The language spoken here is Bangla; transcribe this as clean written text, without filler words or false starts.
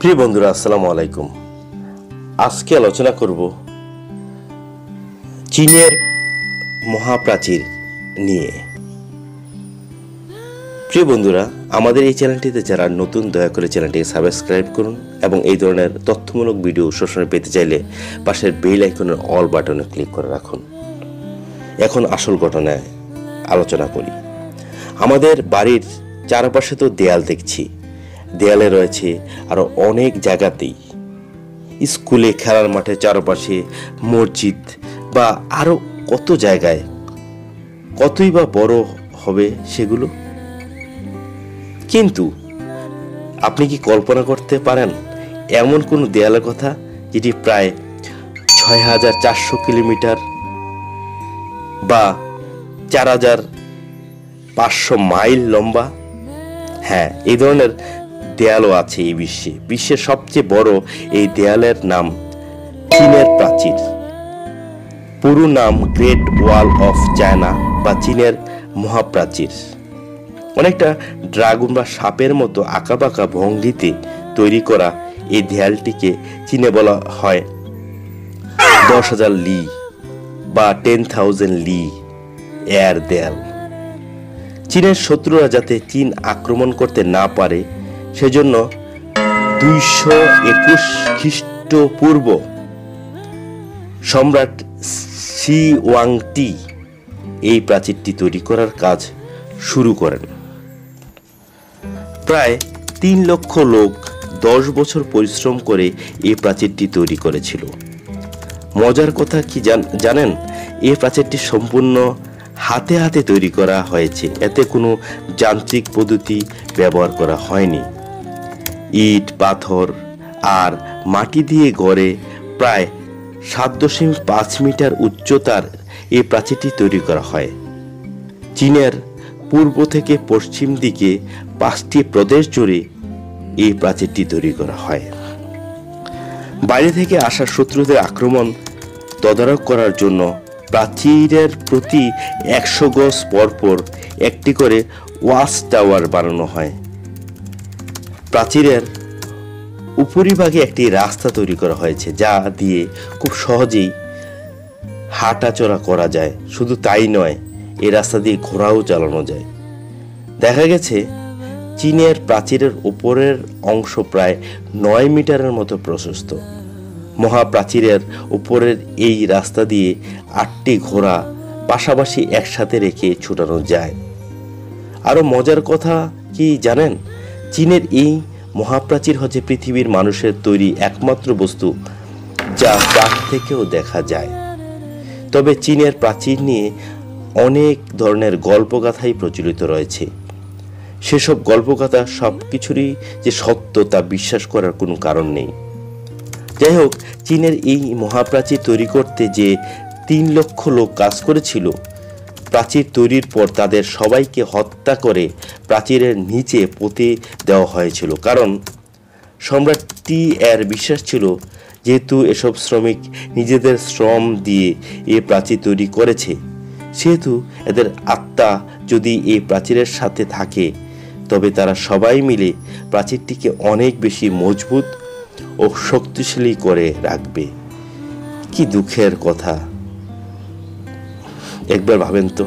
প্রিয় বন্ধুরা, আসসালামু আলাইকুম। আজকে আলোচনা করব চীনের মহাপ্রাচীর নিয়ে। প্রিয় বন্ধুরা, আমাদের এই চ্যানেলটিতে যারা নতুন, দয়া করে চ্যানেলটিকে সাবস্ক্রাইব করুন এবং এই ধরনের তথ্যমূলক ভিডিও সবসময় পেতে চাইলে পাশের বেল আইকনের অল বাটনে ক্লিক করে রাখুন। এখন আসল ঘটনায় আলোচনা করি। আমাদের বাড়ির চারপাশে তো দেয়াল দেখছি, দেয়ালে রয়েছে আরো অনেক জায়গাতেই, স্কুলে, খেলার মাঠে, চারপাশে, মসজিদ বা আরো কত জায়গায়, কতই বা বড় হবে সেগুলো। কিন্তু আপনি কি কল্পনা করতে পারেন এমন কোন দেয়ালের কথা যেটি প্রায় ৬,৪০০ কিলোমিটার বা ৪,৫০০ মাইল লম্বা? হ্যাঁ, এই ধরনের দেয়ালও আছে এই বিশ্বে। বিশ্বের সবচেয়ে বড় এই দেয়ালের নাম চীনের প্রাচীর। পুরো নাম গ্রেট ওয়াল অফ চায়না বা চীনের মহাপ্রাচীর। অনেকটা ড্রাগন বা সাপের মতো আঁকাবাঁকা ভঙ্গিতে তৈরি করা এই দেয়ালটিকে চীনে বলা হয় 10,000 লি বা 10,000 লি এর দেয়াল। চীনের শত্রুরা যাতে চীন আক্রমণ করতে না পারে সেজন্য 221 খ্রিস্টপূর্ব সম্রাট শি ওয়াংটি এই প্রাচীরটি তৈরি করার কাজ শুরু করেন। প্রায় 3 লক্ষ লোক 10 বছর পরিশ্রম করে এই প্রাচীরটি তৈরি করেছিল। মজার কথা কি জানেন? এই প্রাচীরটি সম্পূর্ণ হাতে হাতে তৈরি করা হয়েছে, এতে কোনো যান্ত্রিক পদ্ধতি ব্যবহার করা হয়নি। ইট, পাথর আর মাটি দিয়ে গড়ে প্রায় 7.5 মিটার উচ্চতার এই প্রাচীরটি তৈরি করা হয়। চীনের পূর্ব থেকে পশ্চিম দিকে 5টি প্রদেশ জুড়ে এই প্রাচীরটি তৈরি করা হয়। বাইরে থেকে আসা শত্রুদের আক্রমণ তদারক করার জন্য প্রাচীরের প্রতি 100 গজ পরপর একটি করে ওয়াচ টাওয়ার বানানো হয়। প্রাচীরের উপরিভাগে একটি রাস্তা তৈরি করা হয়েছে যা দিয়ে খুব সহজেই হাঁটাচলা করা যায়। শুধু তাই নয়, এই রাস্তা দিয়ে ঘোড়াও চালানো যায়। দেখা গেছে চীনের প্রাচীরের উপরের অংশ প্রায় 9 মিটারের মতো প্রশস্ত। মহাপ্রাচীরের উপরের এই রাস্তা দিয়ে 8টি ঘোড়া পাশাপাশি একসাথে রেখে ছুটানো যায়। আরো মজার কথা কি জানেন? চীনের এই মহাপ্রাচীর হচ্ছে পৃথিবীর মানুষের তৈরি একমাত্র বস্তু যা চাঁদ থেকেও দেখা যায়। তবে চীনের প্রাচীর নিয়ে অনেক ধরনের গল্পগাথাই প্রচলিত রয়েছে। সেসব গল্পগাথা সব কিছুরই যে সত্য তা বিশ্বাস করার কোনো কারণ নেই। যাই হোক, চীনের এই মহাপ্রাচীর তৈরি করতে যে 3 লক্ষ লোক কাজ করেছিল, প্রাচীর তৈরির পর তাদের সবাইকে হত্যা করে প্রাচীরের নিচে পুঁতে দেওয়া হয়েছিল। কারণ সম্রাটটি এর বিশ্বাস ছিল, যেহেতু এসব শ্রমিক নিজেদের শ্রম দিয়ে এই প্রাচীর তৈরি করেছে, সেহেতু এদের আত্মা যদি এই প্রাচীরের সাথে থাকে তবে তারা সবাই মিলে প্রাচীরটিকে অনেক বেশি মজবুত ও শক্তিশালী করে রাখবে। কি দুঃখের কথা, একবার ভাবেন তো।